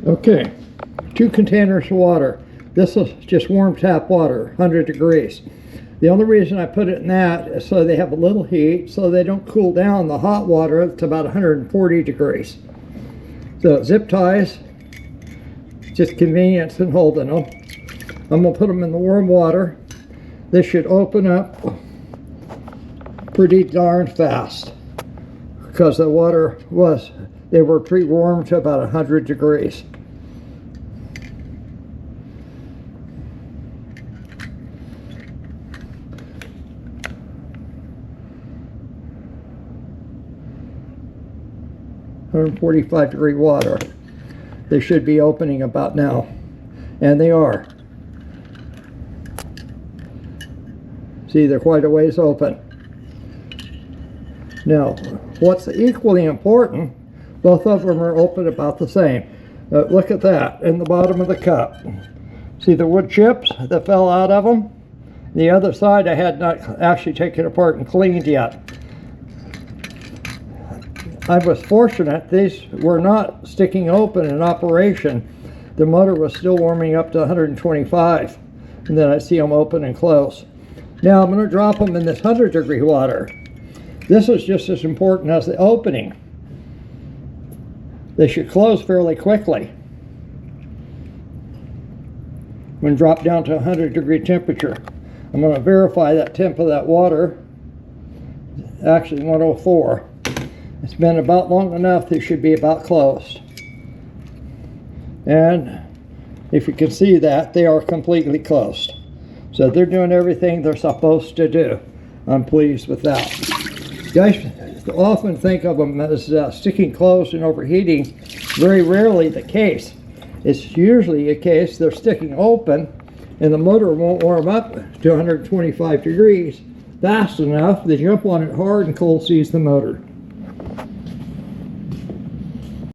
Okay, 2 containers of water. This is just warm tap water, 100 degrees. The only reason I put it in that is so they have a little heat, so they don't cool down the hot water to about 140 degrees. So zip ties, just convenience in holding them. I'm going to put them in the warm water. This should open up pretty darn fast because the water they were pre-warmed to about 100 degrees. $145 water. They should be opening about now, and they are. See, they're quite a ways open. Now, what's equally important, both of them are open about the same. Look at that in the bottom of the cup. See the wood chips that fell out of them? The other side I had not actually taken apart and cleaned yet. I was fortunate these were not sticking open in operation. The motor was still warming up to 125, and then I see them open and close. Now I'm going to drop them in this 100-degree water. This is just as important as the opening. They should close fairly quickly when dropped down to 100-degree temperature. I'm going to verify that temp of that water. Actually 104. It's been about long enough, they should be about closed. And if you can see that, they are completely closed. So they're doing everything they're supposed to do. I'm pleased with that. Guys often think of them as sticking closed and overheating. Very rarely the case. It's usually a case they're sticking open and the motor won't warm up to 125 degrees fast enough. They jump on it hard and cold seize the motor.